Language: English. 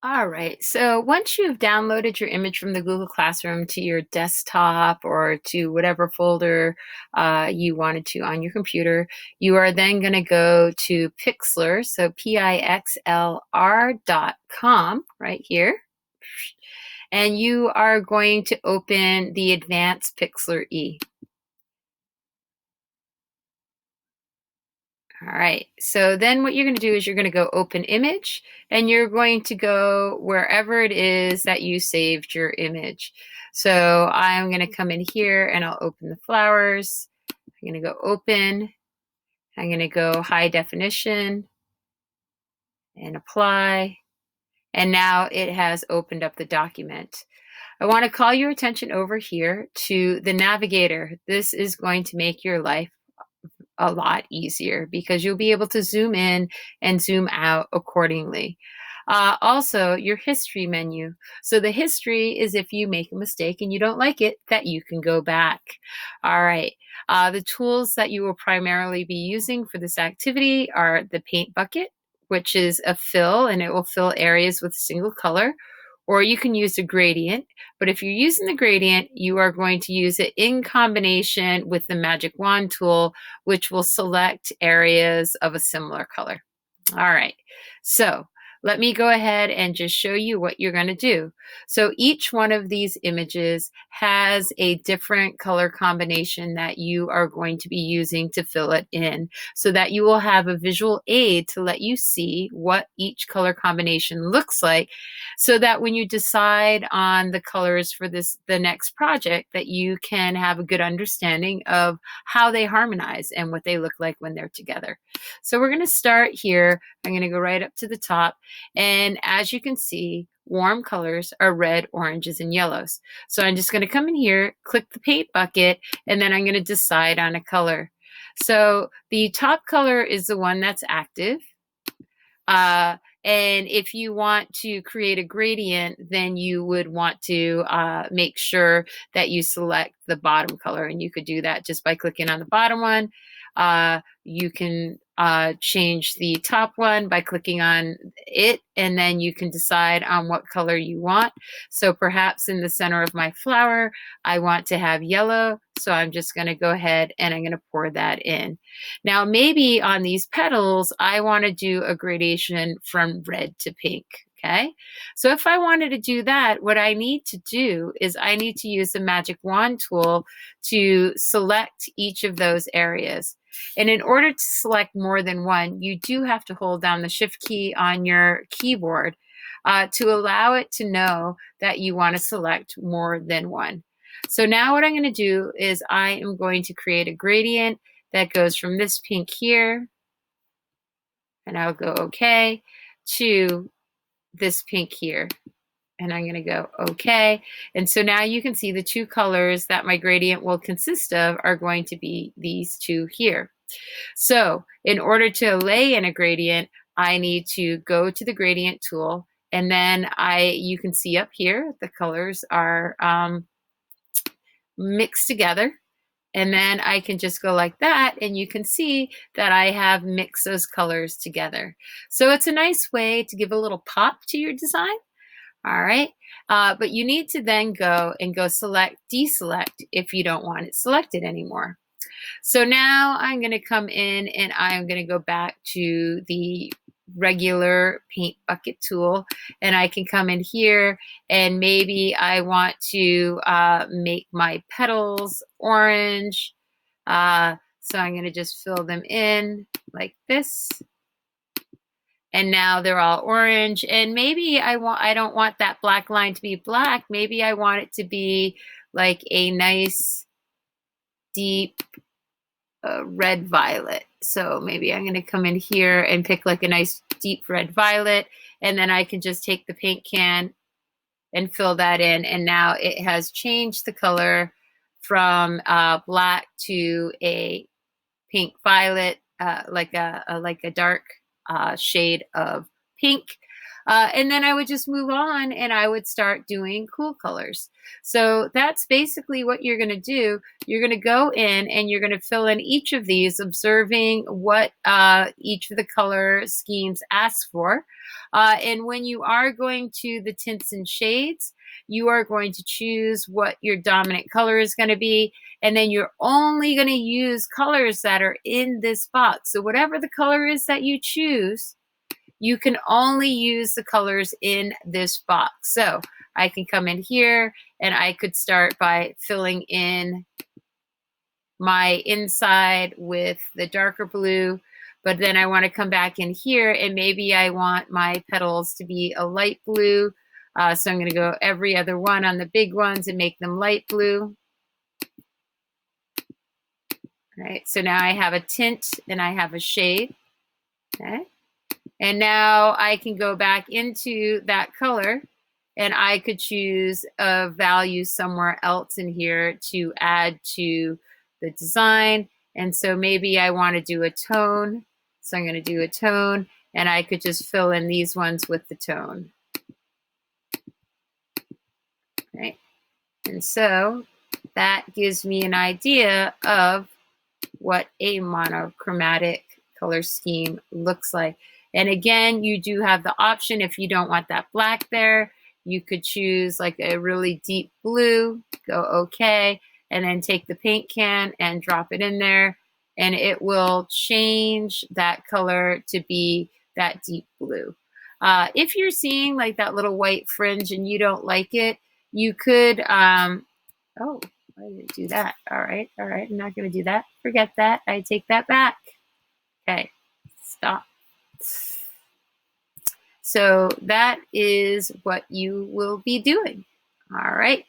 All right. So once you've downloaded your image from the Google Classroom to your desktop or to whatever folder you wanted to on your computer, you are then going to go to Pixlr, so Pixlr.com right here. And you are going to open the advanced Pixlr-e. All right, so then what you're going to do is you're going to go open image and you're going to go wherever it is that you saved your image. So I'm going to come in here and I'll open the flowers. I'm going to go open. I'm going to go high definition and apply. And now it has opened up the document. I want to call your attention over here to the navigator. This is going to make your life a lot easier because you'll be able to zoom in and zoom out accordingly. Also, your history menu. So the history is if you make a mistake and you don't like it, that you can go back. All right. The tools that you will primarily be using for this activity are the paint bucket, which is a fill and it will fill areas with a single color, or you can use a gradient. But if you're using the gradient, you are going to use it in combination with the magic wand tool, which will select areas of a similar color. All right, so let me go ahead and just show you what you're going to do. So each one of these images has a different color combination that you are going to be using to fill it in so that you will have a visual aid to let you see what each color combination looks like so that when you decide on the colors for the next project that you can have a good understanding of how they harmonize and what they look like when they're together. So we're going to start here. I'm going to go right up to the top. And as you can see, warm colors are red, oranges, and yellows. So I'm just going to come in here, click the paint bucket, and then I'm going to decide on a color. So the top color is the one that's active. And if you want to create a gradient, then you would want to make sure that you select the bottom color. And you could do that just by clicking on the bottom one. You can change the top one by clicking on it, and then you can decide on what color you want. So perhaps in the center of my flower, I want to have yellow. So I'm just going to go ahead and I'm going to pour that in. Now, maybe on these petals, I want to do a gradation from red to pink. Okay, so if I wanted to do that, what I need to do is I need to use the magic wand tool to select each of those areas. And in order to select more than one, you do have to hold down the shift key on your keyboard to allow it to know that you want to select more than one. So now what I'm going to do is I am going to create a gradient that goes from this pink here, and I'll go okay, to this pink here. And I'm going to go okay. And so now you can see the two colors that my gradient will consist of are going to be these two here. So in order to lay in a gradient, I need to go to the gradient tool, and then you can see up here the colors are mixed together. And then I can just go like that, and you can see that I have mixed those colors together. So it's a nice way to give a little pop to your design. All right, but you need to then go select, deselect if you don't want it selected anymore. So now I'm going to come in and I'm going to go back to the regular paint bucket tool, and I can come in here and maybe I want to make my petals orange. So I'm going to just fill them in like this. And now they're all orange. And maybe I don't want that black line to be black. Maybe I want it to be like a nice deep red violet. So maybe I'm going to come in here and pick like a nice deep red violet, and then I can just take the paint can and fill that in, and now it has changed the color from black to a pink violet, like a dark shade of pink. And then I would just move on and I would start doing cool colors. So that's basically what you're going to do. You're going to go in and you're going to fill in each of these, observing what each of the color schemes ask for. And when you are going to the tints and shades, you are going to choose what your dominant color is going to be. And then you're only going to use colors that are in this box. So whatever the color is that you choose, you can only use the colors in this box. So I can come in here and I could start by filling in my inside with the darker blue, but then I want to come back in here and maybe I want my petals to be a light blue. So I'm going to go every other one on the big ones and make them light blue. All right, so now I have a tint and I have a shade. Okay. And now I can go back into that color and I could choose a value somewhere else in here to add to the design. And so maybe I want to do a tone. So I'm going to do a tone and I could just fill in these ones with the tone. Right? And so that gives me an idea of what a monochromatic color scheme looks like. And again, you do have the option, if you don't want that black there, you could choose like a really deep blue, go okay, and then take the paint can and drop it in there, and it will change that color to be that deep blue. If you're seeing like that little white fringe and you don't like it, you could, oh, why did it do that? All right, I'm not going to do that. Forget that. I take that back. Okay, stop. So that is what you will be doing. All right.